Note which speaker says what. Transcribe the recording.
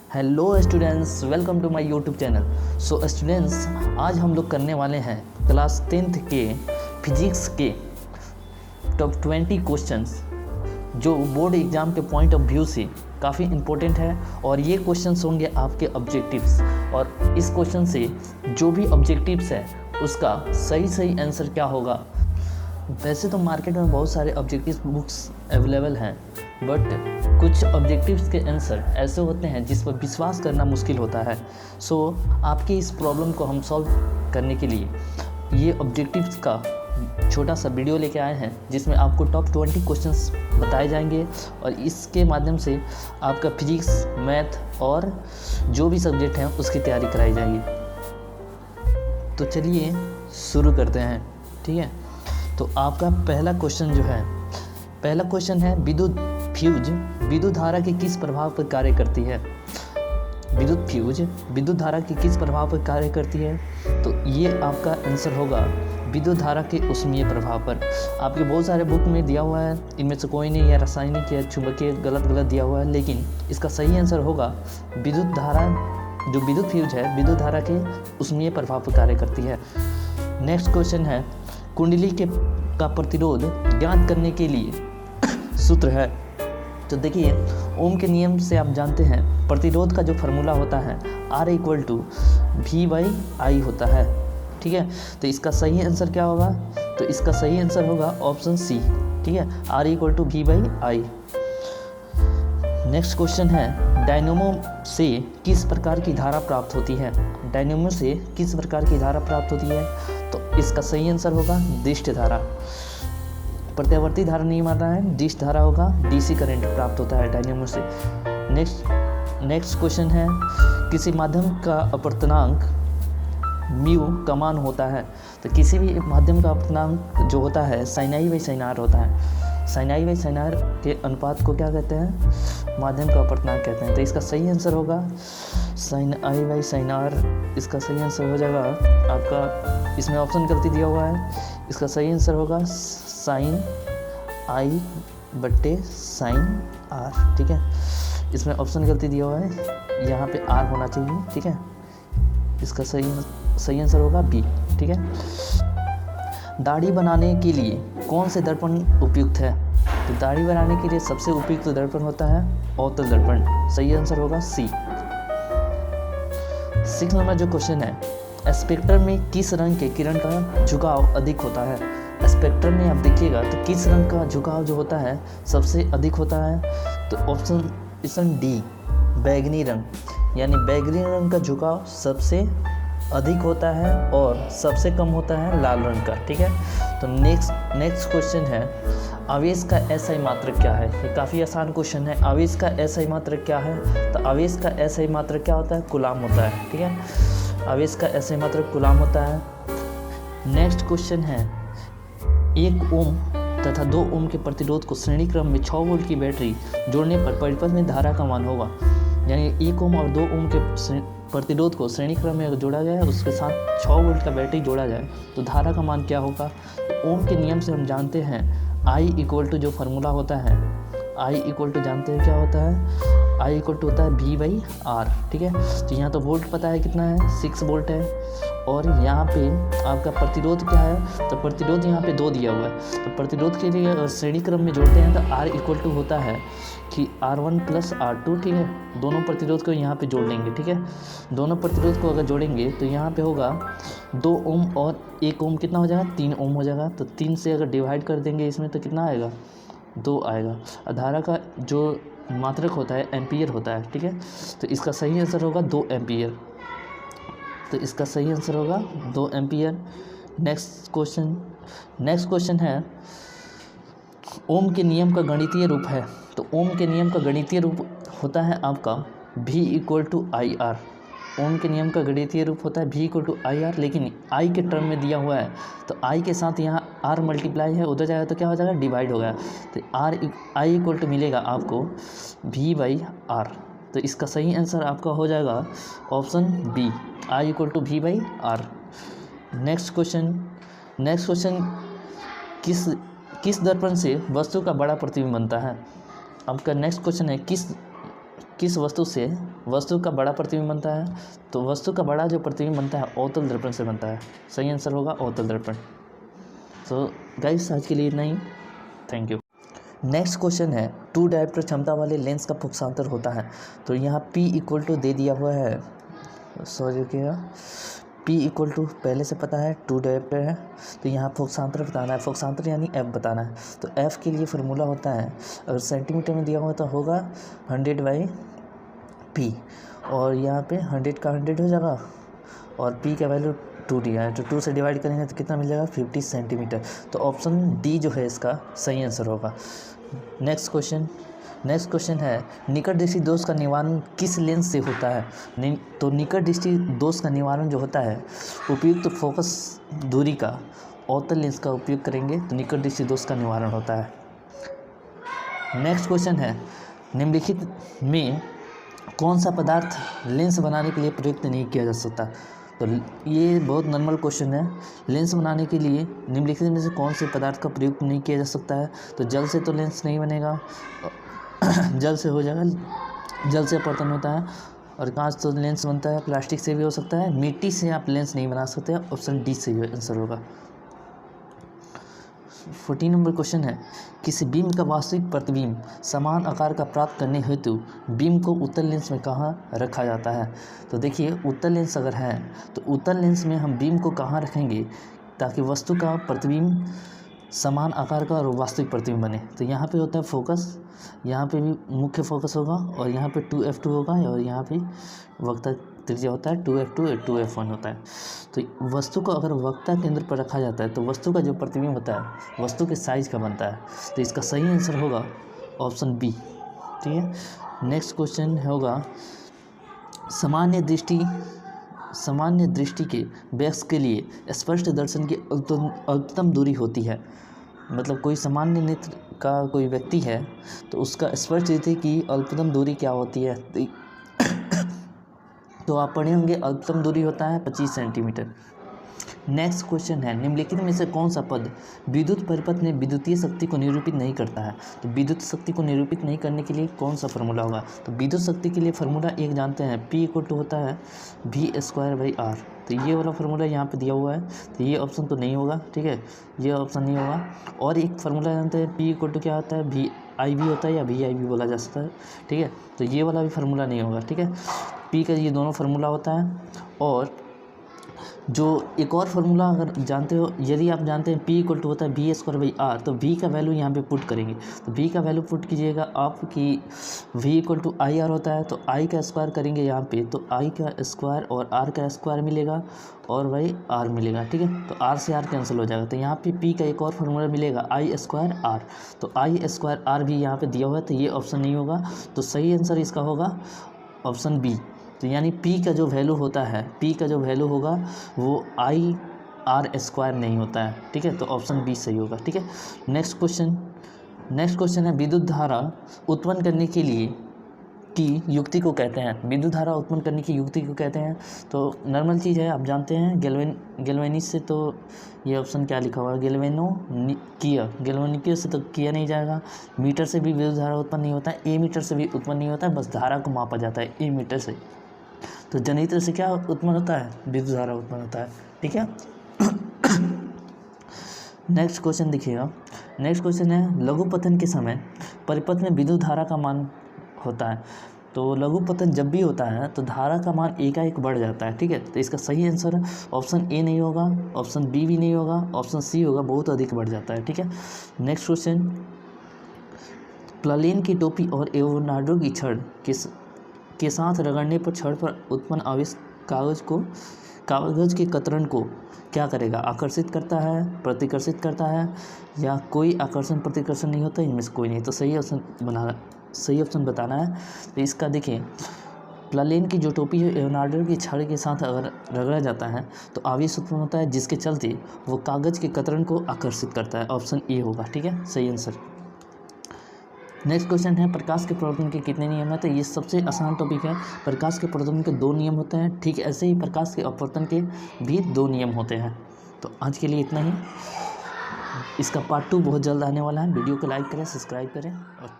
Speaker 1: Hello students, welcome to my YouTube channel. So students, आज हम लोग करने वाले हैं क्लास 10th के फिजिक्स के टॉप 20 क्वेश्चंस, जो बोर्ड एग्ज़ाम के पॉइंट ऑफ व्यू से काफ़ी इम्पोर्टेंट है। और ये क्वेश्चंस होंगे आपके ऑब्जेक्टिव्स, और इस क्वेश्चन से जो भी ऑब्जेक्टिव्स है उसका सही आंसर क्या होगा। वैसे तो मार्केट में बहुत सारे ऑब्जेक्टिव बुक्स अवेलेबल हैं, बट कुछ ऑब्जेक्टिव्स के आंसर ऐसे होते हैं जिस पर विश्वास करना मुश्किल होता है। सो आपकी इस प्रॉब्लम को हम सॉल्व करने के लिए ये ऑब्जेक्टिव्स का छोटा सा वीडियो लेके आए हैं, जिसमें आपको टॉप 20 क्वेश्चंस बताए जाएंगे और इसके माध्यम से आपका फिजिक्स, मैथ और जो भी सब्जेक्ट हैं उसकी तैयारी कराई जाएगी। तो चलिए शुरू करते हैं, ठीक है। तो आपका पहला क्वेश्चन है विद्युत फ्यूज विद्युत धारा के किस प्रभाव पर कार्य करती है। विद्युत फ्यूज विद्युत धारा के किस प्रभाव पर कार्य करती है, तो ये आपका आंसर होगा विद्युत धारा के ऊष्मीय प्रभाव पर। आपके बहुत सारे बुक में दिया हुआ है, इनमें से कोई नहीं, या रासायनिक या चुंबकीय गलत दिया हुआ है, लेकिन इसका सही आंसर होगा विद्युत धारा। जो विद्युत फ्यूज है विद्युत धारा के ऊष्मीय प्रभाव पर कार्य करती है। नेक्स्ट क्वेश्चन है कुंडली का प्रतिरोध ज्ञात करने के लिए सूत्र है। तो देखिए, ओम के नियम से आप जानते हैं प्रतिरोध का जो फार्मूला होता है R = V/I होता है, ठीक है। तो इसका सही आंसर क्या होगा, तो इसका सही आंसर होगा ऑप्शन सी, ठीक है, R = V/I। नेक्स्ट क्वेश्चन है डायनेमो से किस प्रकार की धारा प्राप्त होती है। डायनेमो से किस प्रकार की धारा प्राप्त होती है, तो इसका सही आंसर होगा दिष्ट धारा। प्रत्यावर्ती धारा नहीं मारना है, दिष्ट धारा होगा, डीसी करंट प्राप्त होता है डायनेमो से। नेक्स्ट क्वेश्चन है किसी माध्यम का अपवर्तनांक म्यू का मान होता है। तो किसी भी माध्यम का अपवर्तनांक जो होता है sin/sin होता है। sin/sin के अनुपात को क्या कहते हैं, माध्यम का अपवर्तनांक कहते हैं। तो इसका सही आंसर होगा sin/sin। इसका सही आंसर हो जाएगा आपका, इसमें ऑप्शन गलती दिया हुआ है, इसका सही आंसर होगा sin I/sin R, ठीक है। इसमें ऑप्शन गलती दिया हुआ है, यहाँ पे R होना चाहिए, ठीक है। इसका सही आंसर होगा बी, ठीक है। दाढ़ी बनाने के लिए कौन से दर्पण उपयुक्त है। तो दाढ़ी बनाने के लिए सबसे उपयुक्त दर्पण होता है अवतल दर्पण। सही आंसर होगा सी। 6 नंबर जो क्वेश्चन है स्पेक्ट्रम में किस रंग के किरण का झुकाव अधिक होता है। स्पेक्ट्रम में आप देखिएगा तो किस रंग का झुकाव जो होता है सबसे अधिक होता है, तो ऑप्शन डी बैगनी रंग, यानी बैगनी रंग का झुकाव सबसे अधिक होता है और सबसे कम होता है लाल रंग का, ठीक है। तो नेक्स्ट क्वेश्चन है आवेश का एसआई मात्रक क्या है। ये काफ़ी आसान क्वेश्चन है। आवेश का एसआई मात्रक क्या है, तो आवेश का एसआई मात्रक क्या होता है, कूलाम होता है, ठीक है। आवेश का एसआई मात्रक कूलाम होता है। नेक्स्ट क्वेश्चन है 1 ओम तथा 2 ओम के प्रतिरोध को श्रेणी क्रम में 6 वोल्ट की बैटरी जोड़ने पर परिपथ में धारा का मान होगा। यानी 1 ओम और 2 ओम के प्रतिरोध को श्रेणी क्रम में अगर जोड़ा जाए, उसके साथ 6 वोल्ट का बैटरी जोड़ा जाए, तो धारा का मान क्या होगा। तो ओम के नियम से हम जानते हैं I जो फार्मूला होता है, I जानते हैं क्या होता है, I होता है V/R, ठीक है। तो यहाँ तो वोल्ट पता है कितना है, 6 वोल्ट है। और यहाँ पे आपका प्रतिरोध क्या है, तो प्रतिरोध यहाँ पे 2 दिया हुआ है। तो प्रतिरोध के लिए अगर श्रेणी क्रम में जोड़ते हैं तो R होता है कि R1 + R2, ठीक है। दोनों प्रतिरोध को यहाँ पे जोड़ लेंगे, ठीक है। दोनों प्रतिरोध को अगर जोड़ेंगे तो यहाँ पे होगा 2 ओम और 1 ओम कितना हो जाएगा, 3 ओम हो जाएगा। तो 3 से अगर डिवाइड कर देंगे इसमें तो कितना आएगा, 2 आएगा। धारा का जो मात्रक होता है एम्पियर होता है, ठीक है। तो इसका सही आंसर होगा 2 एम्पियर। तो इसका सही आंसर होगा 2 एम्पियर। नेक्स्ट क्वेश्चन है ओम के नियम का गणितीय रूप है। तो ओम के नियम का गणितीय रूप होता है आपका V = IR। ओम के नियम का गणितीय रूप होता है V = IR, लेकिन I के टर्म में दिया हुआ है, तो I के साथ यहाँ R मल्टीप्लाई है, उधर जाएगा तो क्या हो जाएगा, डिवाइड हो गया। तो I मिलेगा आपको V/R। तो इसका सही आंसर आपका हो जाएगा option B, I = V/R। Next question किस दर्पण से वस्तु का बड़ा प्रतिबिंब बनता है। आपका नेक्स्ट क्वेश्चन है किस वस्तु से वस्तु का बड़ा प्रतिबिंब बनता है, तो वस्तु का बड़ा जो प्रतिबिंब बनता है अवतल दर्पण से बनता है। सही आंसर होगा अवतल दर्पण। तो गाइस आज के लिए इतना ही, थैंक यू। नेक्स्ट क्वेश्चन है 2 डायोप्टर क्षमता वाले लेंस का फोकसांतर होता है। तो यहाँ P इक्वल टू दे दिया हुआ है, सॉरी रुकिएगा, P इक्वल टू पहले से पता है 2 डायोप्टर है, तो यहाँ फोकसांतर बताना है, फोकसांतर यानी F बताना है। तो F के लिए फार्मूला होता है, अगर सेंटीमीटर में दिया हुआ तो होगा 100/P, और यहाँ पे 100 का 100 हो जाएगा, और P का वैल्यू 2 दिया है, तो 2 से डिवाइड करेंगे तो कितना मिल जाएगा 50 सेंटीमीटर। तो ऑप्शन डी जो है इसका सही आंसर होगा। नेक्स्ट क्वेश्चन है निकट दृष्टि दोष का निवारण किस लेंस से होता है। तो निकट दृष्टि दोष का निवारण जो होता है उपयुक्त फोकस दूरी का अवतल लेंस का उपयोग करेंगे तो निकट दृष्टि दोष का निवारण होता है। नेक्स्ट क्वेश्चन है निम्नलिखित में कौन सा पदार्थ लेंस बनाने के लिए प्रयुक्त नहीं किया जा सकता। तो ये बहुत नॉर्मल क्वेश्चन है, लेंस बनाने के लिए निम्नलिखित में से कौन से पदार्थ का प्रयोग नहीं किया जा सकता है। तो जल से तो लेंस नहीं बनेगा, जल से हो जाएगा, जल से अपवर्तन होता है, और कांच तो लेंस बनता है, प्लास्टिक से भी हो सकता है, मिट्टी से आप लेंस नहीं बना सकते। ऑप्शन डी सही आंसर होगा। 14 नंबर क्वेश्चन है किसी बीम का वास्तविक प्रतिबिंब समान आकार का प्राप्त करने हेतु बीम को उत्तल लेंस में कहाँ रखा जाता है। तो देखिए उत्तल लेंस अगर है तो उत्तल लेंस में हम बीम को कहाँ रखेंगे ताकि वस्तु का प्रतिबिंब समान आकार का और वास्तविक प्रतिबिंब बने। तो यहाँ पे होता है फोकस, यहाँ पे भी मुख्य फोकस होगा, और यहाँ पे 2f2 होगा, और यहाँ पे वक्ता त्रिज्या होता है 2f2 और 2f1 होता है। तो वस्तु को अगर वक्ता केंद्र पर रखा जाता है तो वस्तु का जो प्रतिबिंब होता है वस्तु के साइज का बनता है। तो इसका सही आंसर होगा ऑप्शन बी। ठीक है, नेक्स्ट क्वेश्चन होगा सामान्य दृष्टि के वयस्क के लिए स्पष्ट दर्शन की अल्पतम दूरी होती है। मतलब कोई सामान्य नेत्र का कोई व्यक्ति है तो उसका स्पष्ट दृष्टि की अल्पतम दूरी क्या होती है। तो आप पढ़े होंगे अल्पतम दूरी होता है 25 सेंटीमीटर। नेक्स्ट क्वेश्चन है निम्नलिखित में से कौन सा पद विद्युत परिपथ में विद्युतीय शक्ति को निरूपित नहीं करता है। तो विद्युत शक्ति को निरूपित नहीं करने के लिए कौन सा फार्मूला होगा। तो विद्युत शक्ति के लिए फार्मूला एक जानते हैं, P इक्वल टू होता है V²/R। तो ये वाला फार्मूला यहाँ पे दिया हुआ है, तो ये ऑप्शन तो नहीं होगा। ठीक है, ये ऑप्शन नहीं होगा। और एक फार्मूला जानते हैं P इक्वल टू क्या होता है, VIB होता है या VIB बोला जा सकता है। ठीक है, तो ये वाला भी फार्मूला नहीं होगा। ठीक है, P का ये दोनों फार्मूला होता है। और जो एक और फार्मूला अगर जानते हो, यदि आप जानते हैं P इक्वल टू होता है V²/R, तो V का वैल्यू यहाँ पे पुट करेंगे। तो V का वैल्यू पुट कीजिएगा आप कि V इक्वल टू IR होता है, तो I का स्क्वायर करेंगे यहाँ पे, तो I का स्क्वायर और R का स्क्वायर मिलेगा और वही R मिलेगा। ठीक है, तो R से R कैंसिल हो जाएगा। तो यहाँ पे P का एक और फार्मूला मिलेगा I²R। तो I²R भी यहाँ पे दिया हुआ है, तो ये ऑप्शन नहीं होगा। तो सही आंसर इसका होगा ऑप्शन बी। तो यानी P का जो वैल्यू होता है, P का जो वैल्यू होगा वो IR² नहीं होता है। ठीक है, तो ऑप्शन बी सही होगा। ठीक है, नेक्स्ट क्वेश्चन है विद्युत धारा उत्पन्न करने के लिए की युक्ति को कहते हैं। विद्युत धारा उत्पन्न करने की युक्ति को कहते हैं। तो नॉर्मल चीज़ है, आप जानते हैं गैल्वेनिस से, तो ये ऑप्शन क्या लिखा हुआ है, गैल्वेनिकीय से तो किया नहीं जाएगा। मीटर से भी विद्युत धारा उत्पन्न नहीं होता है, ए मीटर से भी उत्पन्न नहीं होता है, बस धारा को मापा जाता है ए मीटर से। तो जनरेटर से क्या उत्पन्न होता है, विद्युत धारा उत्पन्न होता है। ठीक है, नेक्स्ट क्वेश्चन देखिएगा। नेक्स्ट क्वेश्चन है लघुपतन के समय परिपथ में विद्युत धारा का मान होता है। तो लघुपतन जब भी होता है तो धारा का मान एकाएक बढ़ जाता है। ठीक है, तो इसका सही आंसर ऑप्शन ए नहीं होगा, ऑप्शन बी भी नहीं होगा, ऑप्शन सी होगा, बहुत अधिक बढ़ जाता है। ठीक है, नेक्स्ट क्वेश्चन प्लालेन की टोपी और एवोनार्डो की छड़ के साथ रगड़ने पर छड़ पर उत्पन्न आवेश कागज के कतरन को क्या करेगा, आकर्षित करता है, प्रतिकर्षित करता है, या कोई आकर्षण प्रतिकर्षण नहीं होता, इनमें से कोई नहीं। तो सही ऑप्शन बताना है। तो इसका देखिए प्लालेन की जो टोपी है एवोनार्डो की छड़ के साथ अगर रगड़ा जाता है तो आवेश उत्पन्न होता है, जिसके चलते वो कागज के कतरन को आकर्षित करता है। ऑप्शन ए होगा। ठीक है, सही आंसर। नेक्स्ट क्वेश्चन है प्रकाश के प्रवर्तन के कितने नियम हैं। तो ये सबसे आसान टॉपिक है। प्रकाश के प्रवर्तन के 2 नियम होते हैं, ठीक ऐसे ही प्रकाश के अपवर्तन के भी 2 नियम होते हैं। तो आज के लिए इतना ही। इसका पार्ट 2 बहुत जल्द आने वाला है। वीडियो को लाइक करें, सब्सक्राइब करें और